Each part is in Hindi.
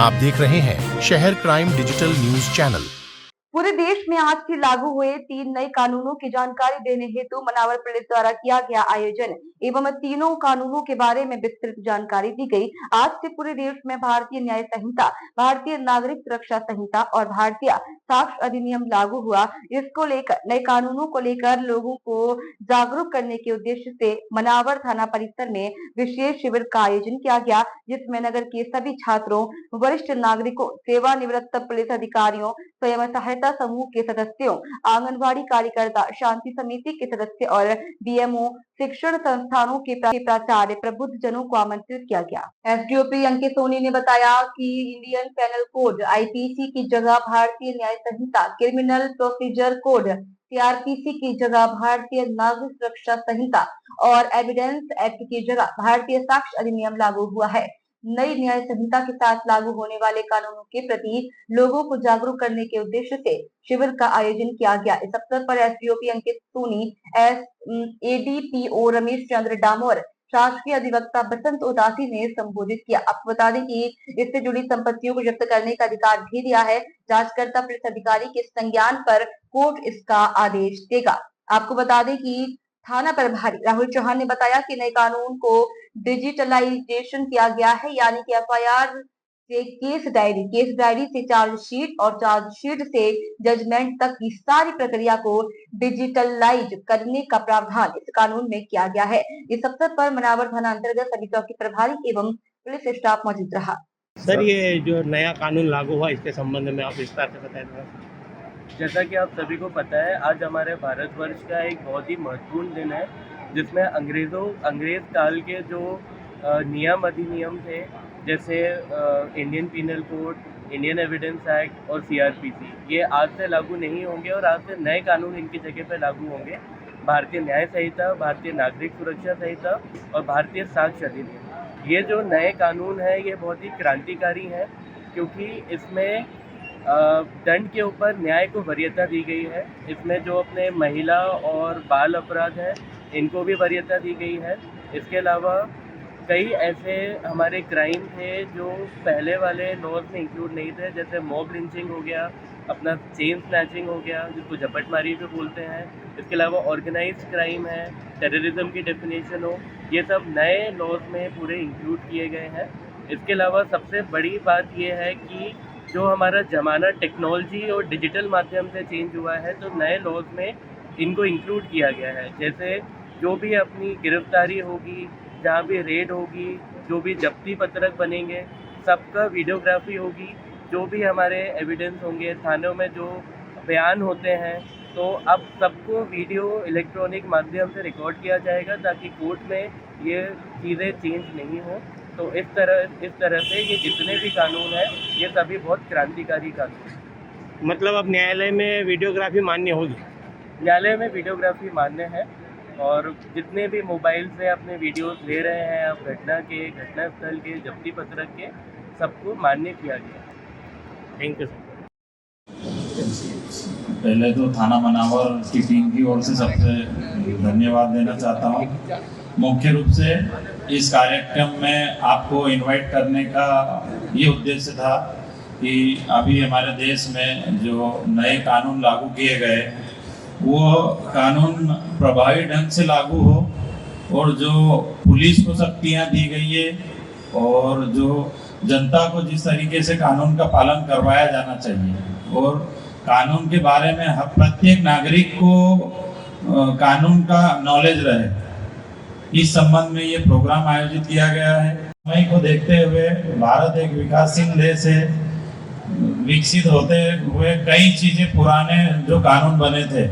आप देख रहे हैं शहर क्राइम डिजिटल न्यूज चैनल। पूरे देश में आज से लागू हुए 3 नए कानूनों की जानकारी देने हेतु मनावर पुलिस द्वारा किया गया आयोजन एवं तीनों कानूनों के बारे में विस्तृत जानकारी दी गई। आज से पूरे देश में भारतीय न्याय संहिता, भारतीय नागरिक सुरक्षा संहिता और भारतीय साक्ष्य अधिनियम लागू हुआ। इसको लेकर नए कानूनों को लेकर लोगों को जागरूक करने के उद्देश्य से मनावर थाना परिसर में विशेष शिविर का आयोजन किया गया, जिसमें नगर के सभी छात्रों, वरिष्ठ नागरिकों, सेवानिवृत्त पुलिस अधिकारियों, स्वयं सहायता समूह के सदस्यों, आंगनबाड़ी कार्यकर्ता, शांति समिति के सदस्य और डीएमओ, शिक्षण संस्थानों के प्राचार्य, प्रबुद्ध जनों को आमंत्रित किया गया। एसडीओपी अंकित सोनी ने बताया कि इंडियन पेनल कोड आईपीसी की जगह भारतीय न्याय संहिता, क्रिमिनल प्रोसीजर कोड सीआरपीसी की जगह भारतीय नागरिक सुरक्षा संहिता और एविडेंस एक्ट की जगह भारतीय साक्ष्य अधिनियम लागू हुआ है। नई न्याय संहिता के साथ लागू होने वाले कानूनों के प्रति लोगों को जागरूक करने के उद्देश्य से शिविर का आयोजन किया गया। इस अवसर पर एसडीओपी अंकित सोनी, एडीपीओ रमेश चंद्र डामोर, शासकीय अधिवक्ता बसंत उदासी ने संबोधित किया। आपको बता दें कि इससे जुड़ी संपत्तियों को जब्त करने का अधिकार भी दिया है। जांचकर्ता पुलिस अधिकारी के संज्ञान पर कोर्ट इसका आदेश देगा। आपको बता दें कि थाना प्रभारी राहुल चौहान ने बताया कि नए कानून को डिजिटलाइजेशन किया गया है, यानी कि एफआईआर से केस डायरी से चार्जशीट और चार्जशीट से जजमेंट तक की सारी प्रक्रिया को डिजिटलाइज करने का प्रावधान इस कानून में किया गया है। इस अवसर पर मनावर थाना अंतर्गत सभी चौकी प्रभारी एवं पुलिस स्टाफ मौजूद रहा। सर, ये जो नया कानून लागू हुआ इसके संबंध में आप विस्तार से बताएं। जैसा कि आप सभी को पता है, आज हमारे भारतवर्ष का एक बहुत ही महत्वपूर्ण दिन है, जिसमें अंग्रेज काल के जो नियम अधिनियम थे, जैसे Indian penal code, Indian evidence act और सीआरपीसी, ये आज से लागू नहीं होंगे और आज से नए कानून इनकी जगह पर लागू होंगे। भारतीय न्याय संहिता, भारतीय नागरिक सुरक्षा संहिता और भारतीय साक्ष्य अधिनियम, ये जो नए कानून हैं ये बहुत ही क्रांतिकारी हैं, क्योंकि इसमें दंड के ऊपर न्याय को वरीयता दी गई है। इसमें जो अपने महिला और बाल अपराध हैं इनको भी वरीयता दी गई है। इसके अलावा कई ऐसे हमारे क्राइम थे जो पहले वाले लॉज में इंक्लूड नहीं थे, जैसे मॉब लिंचिंग हो गया, अपना चेन स्नैचिंग हो गया जिसको झपटमारी भी बोलते हैं। इसके अलावा ऑर्गेनाइज्ड क्राइम है, टेररिज्म की डेफिनेशन हो, ये सब नए लॉज में पूरे इंक्लूड किए गए हैं। इसके अलावा सबसे बड़ी बात ये है कि जो हमारा ज़माना टेक्नोलॉजी और डिजिटल माध्यम से चेंज हुआ है, तो नए लॉज में इनको इंक्लूड किया गया है। जैसे जो भी अपनी गिरफ्तारी होगी, जहाँ भी रेड होगी, जो भी जब्ती पत्रक बनेंगे, सबका वीडियोग्राफी होगी। जो भी हमारे एविडेंस होंगे, थानों में जो बयान होते हैं, तो अब सबको वीडियो इलेक्ट्रॉनिक माध्यम से रिकॉर्ड किया जाएगा, ताकि कोर्ट में ये चीज़ें चेंज नहीं हो। तो इस तरह से ये जितने भी कानून हैं ये सभी बहुत क्रांतिकारी कानून हैं। मतलब अब न्यायालय में वीडियोग्राफी मान्य होगी? न्यायालय में वीडियोग्राफी मान्य है और जितने भी मोबाइल से अपने वीडियोस ले रहे हैं आप घटनास्थल के, जब्ती पत्रक के, सबको मान्य किया गया। Thank you sir. पहले तो थाना मनावर की टीम की ओर से सबसे धन्यवाद देना चाहता हूँ। मुख्य रूप से इस कार्यक्रम में आपको इनवाइट करने का ये उद्देश्य था कि अभी हमारे देश में जो नए कानून लागू किए गए वो कानून प्रभावी ढंग से लागू हो, और जो पुलिस को शक्तियाँ दी गई है और जो जनता को जिस तरीके से कानून का पालन करवाया जाना चाहिए और कानून के बारे में प्रत्येक नागरिक को कानून का नॉलेज रहे, इस संबंध में ये प्रोग्राम आयोजित किया गया है। समय को देखते हुए भारत एक विकासशील देश है, विकसित होते हुए कई चीजें पुराने जो कानून बने थे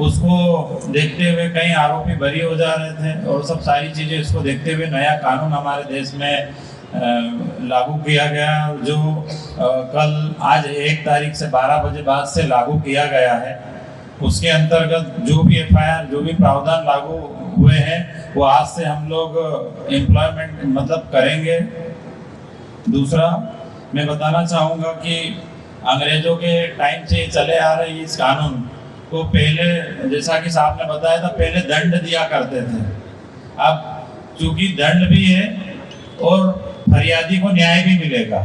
उसको देखते हुए कई आरोपी बरी हो जा रहे थे, और सब सारी चीजें इसको देखते हुए नया कानून हमारे देश में लागू किया गया, जो कल आज 1 तारीख से 12 बजे बाद से लागू किया गया है। उसके अंतर्गत जो भी एफआईआर, जो भी प्रावधान लागू हुए हैं वो आज से हम लोग एम्प्लॉयमेंट मतलब करेंगे। दूसरा मैं बताना चाहूँगा कि अंग्रेजों के टाइम से चले आ रहे इस कानून को, पहले जैसा कि साहब ने बताया था, पहले दंड दिया करते थे। अब चूंकि दंड भी है और फरियादी को न्याय भी मिलेगा,